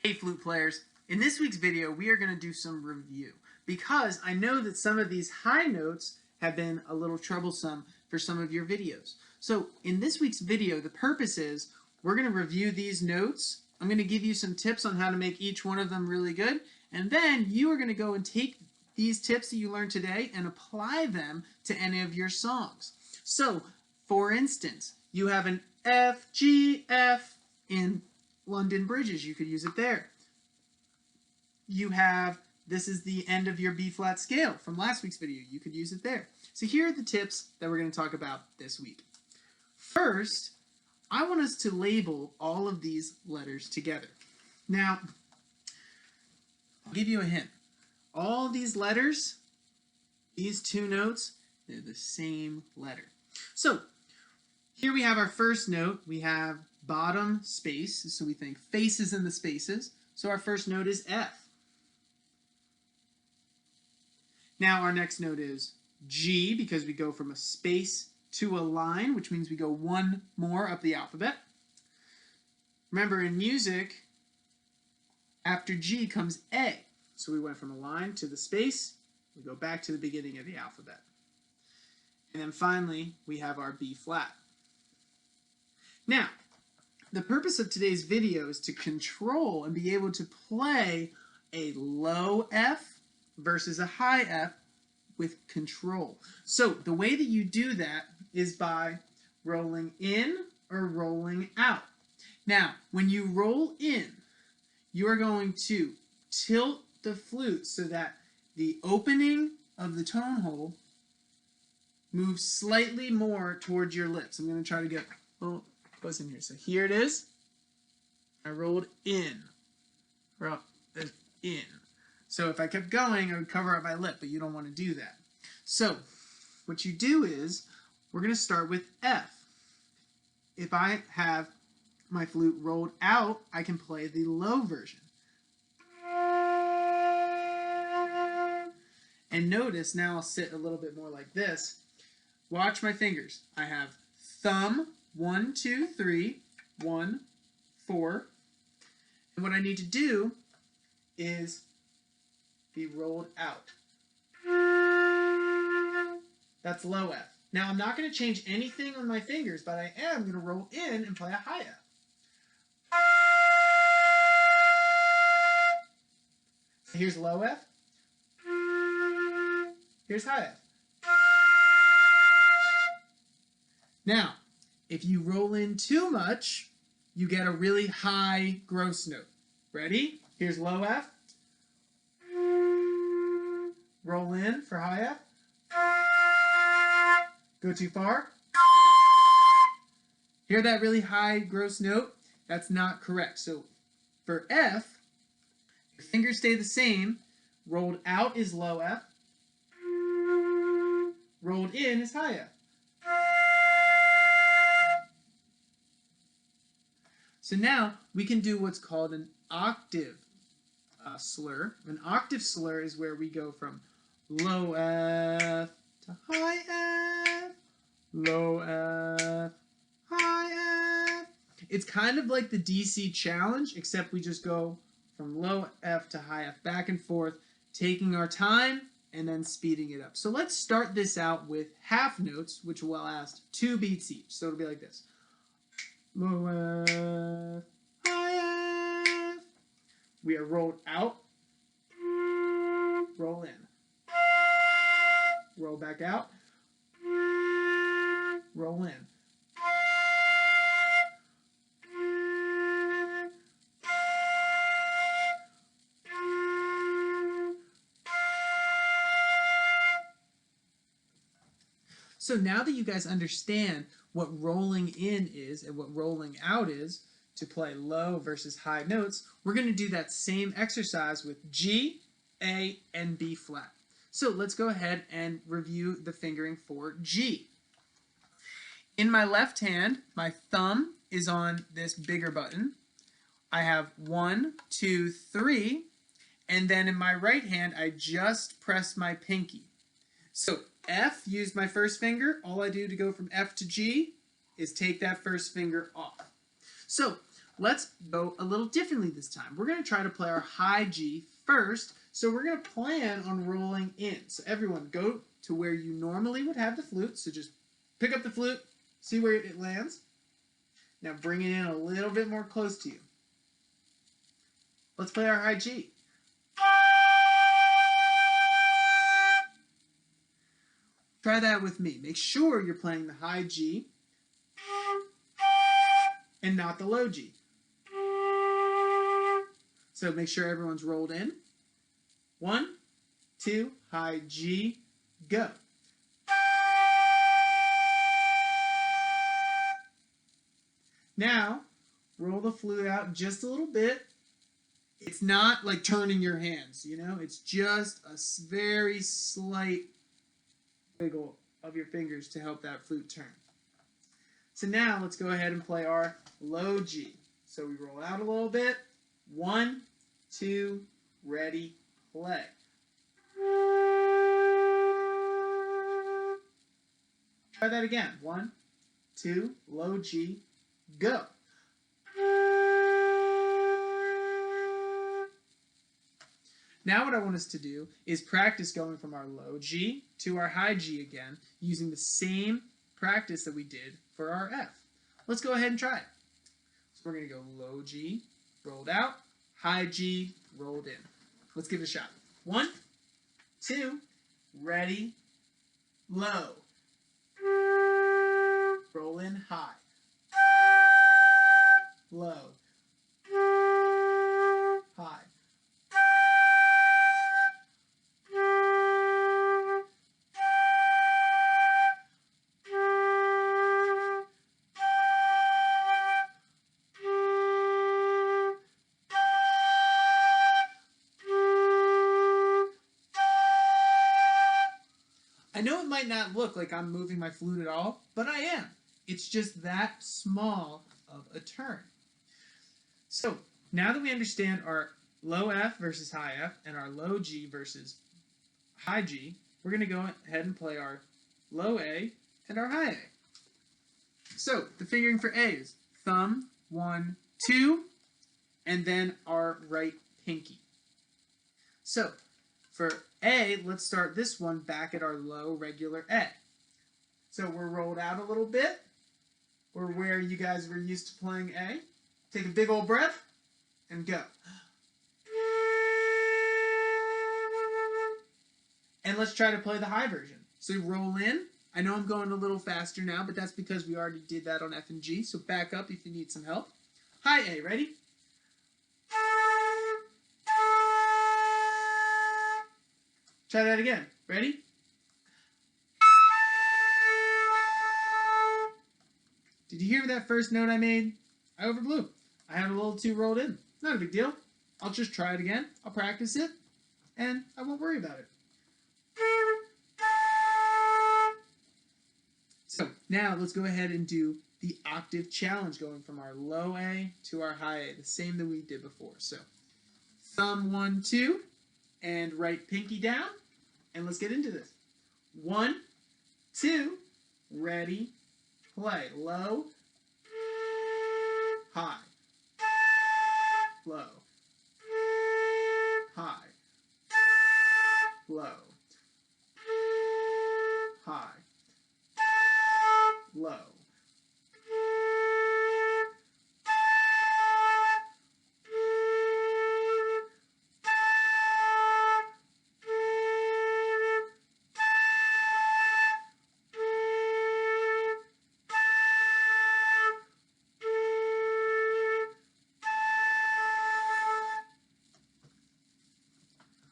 Hey flute players, in this week's video we are going to do some review because I know that some of these high notes have been a little troublesome for some of your videos. So in this week's video the purpose is we're going to review these notes. I'm going to give you some tips on how to make each one of them really good, and then you are going to go and take these tips that you learned today and apply them to any of your songs. So for instance, you have an F, G, F in London Bridges, you could use it there. You have, this is the end of your B flat scale from last week's video, you could use it there. So here are the tips that we're going to talk about this week. First, I want us to label all of these letters together. Now, I'll give you a hint. All these letters, these two notes, they're the same letter. So here we have our first note. We have bottom space, so we think faces in the spaces. So our first note is F. Now our next note is G, because we go from a space to a line, which means we go one more up the alphabet. Remember, in music, after G comes A. So we went from a line to the space, we go back to the beginning of the alphabet. And then finally, we have our B flat. Now, the purpose of today's video is to control and be able to play a low F versus a high F with control. So the way that you do that is by rolling in or rolling out. Now, when you roll in, you are going to tilt the flute so that the opening of the tone hole moves slightly more towards your lips. I'm going to try to get close in here. So here it is. I rolled in. In. So if I kept going, I would cover up my lip, but you don't want to do that. So what you do is, we're going to start with F. If I have my flute rolled out, I can play the low version. And notice, now I'll sit a little bit more like this. Watch my fingers. I have thumb, 1, 2, 3, 1, 4. And what I need to do is be rolled out. That's low F. Now I'm not going to change anything on my fingers, but I am going to roll in and play a high F. Here's low F. Here's high F. Now, if you roll in too much, you get a really high gross note. Ready? Here's low F. Roll in for high F. Go too far. Hear that really high gross note? That's not correct. So for F, your fingers stay the same. Rolled out is low F. Rolled in is high F. So now we can do what's called an octave slur. An octave slur is where we go from low F to high F, low F, high F. It's kind of like the DC challenge, except we just go from low F to high F, back and forth, taking our time and then speeding it up. So let's start this out with half notes, which will last 2 beats each. So it'll be like this. Low F, high F. We are rolled out, roll in, roll back out, roll in. So now that you guys understand what rolling in is and what rolling out is to play low versus high notes, we're going to do that same exercise with G, A, and B flat. So let's go ahead and review the fingering for G. In my left hand, my thumb is on this bigger button. I have 1, 2, 3, and then in my right hand, I just press my pinky. So F, used my first finger. All I do to go from F to G is take that first finger off. So let's go a little differently this time. We're going to try to play our high G first, so we're going to plan on rolling in. So everyone, go to where you normally would have the flute. So just pick up the flute, see where it lands. Now bring it in a little bit more close to you. Let's play our high G. Try that with me. Make sure you're playing the high G and not the low G. So make sure everyone's rolled in. 1, 2, high G, go. Now, roll the flute out just a little bit. It's not like turning your hands, you know? It's just a very slight wiggle of your fingers to help that flute turn. So now, let's go ahead and play our low G. So we roll out a little bit. 1, 2, ready, play. Try that again. 1, 2, low G, go. Now what I want us to do is practice going from our low G to our high G again, using the same practice that we did for our F. Let's go ahead and try it. So we're going to go low G, rolled out, high G, rolled in. Let's give it a shot. 1, 2, ready, low. Roll in high. Low. High. I know it might not look like I'm moving my flute at all, but I am. It's just that small of a turn. So, now that we understand our low F versus high F and our low G versus high G, we're going to go ahead and play our low A and our high A. So, the fingering for A is thumb, 1, 2, and then our right pinky. So, for A, let's start this one back at our low regular A. So we're rolled out a little bit. We're where you guys were used to playing A. Take a big old breath and go. And let's try to play the high version. So you roll in. I know I'm going a little faster now, but that's because we already did that on F and G. So back up if you need some help. High A, ready? Try that again. Ready? Did you hear that first note I made? I overblew. I had a little too rolled in. Not a big deal. I'll just try it again. I'll practice it, and I won't worry about it. So now let's go ahead and do the octave challenge, going from our low A to our high A, the same that we did before. So thumb 1, 2, and right pinky down, and let's get into this. 1, 2, ready, play. Low, high, low, high, low, high, low.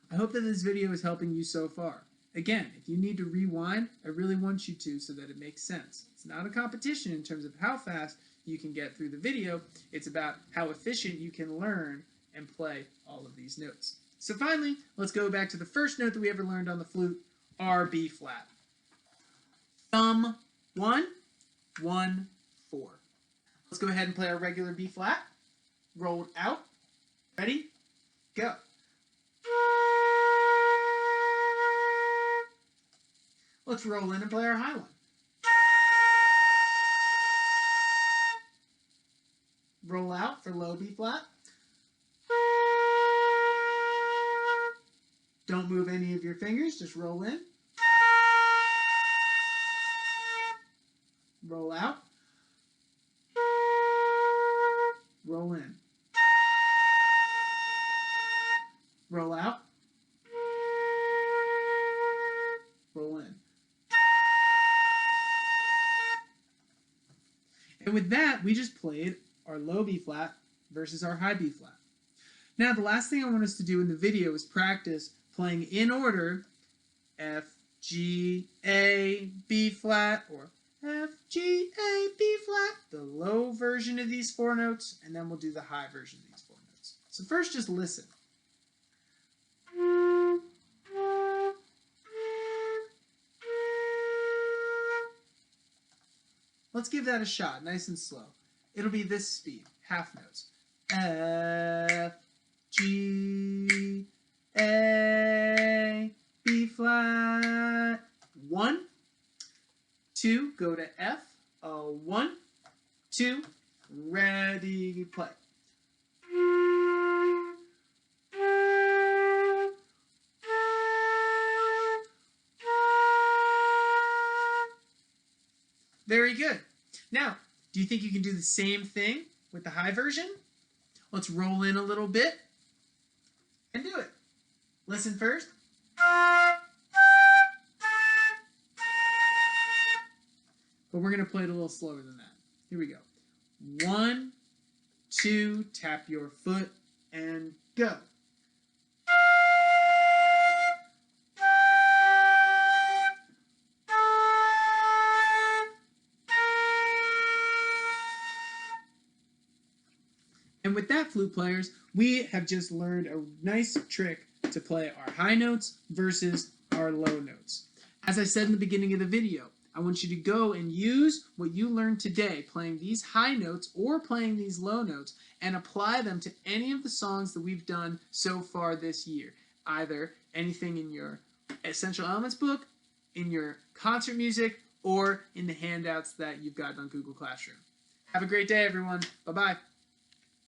I hope that this video is helping you so far. Again, if you need to rewind, I really want you to so that it makes sense. It's not a competition in terms of how fast you can get through the video. It's about how efficient you can learn and play all of these notes. So finally, let's go back to the first note that we ever learned on the flute, R, B flat. Thumb 1, 1, 4. Let's go ahead and play our regular B flat. Rolled out. Ready? Go. Let's roll in and play our high one. Roll out for low B flat. Don't move any of your fingers, just roll in. Roll out. Roll in. Roll out. Roll in. And with that, we just played our low B flat versus our high B flat. Now, the last thing I want us to do in the video is practice playing in order F, G, A, B flat, or F, G, A, B flat, the low version of these four notes, and then we'll do the high version of these four notes. So first, just listen. Let's give that a shot, nice and slow. It'll be this speed, half notes. F, G, A, B flat. 1, 2, go to F. 1, 2, ready, play. Very good. Now, do you think you can do the same thing with the high version? Let's roll in a little bit and do it. Listen first. But we're going to play it a little slower than that. Here we go. 1, 2, tap your foot and go. And with that, flute players, we have just learned a nice trick to play our high notes versus our low notes. As I said in the beginning of the video, I want you to go and use what you learned today, playing these high notes or playing these low notes, and apply them to any of the songs that we've done so far this year. Either anything in your Essential Elements book, in your concert music, or in the handouts that you've gotten on Google Classroom. Have a great day, everyone. Bye-bye.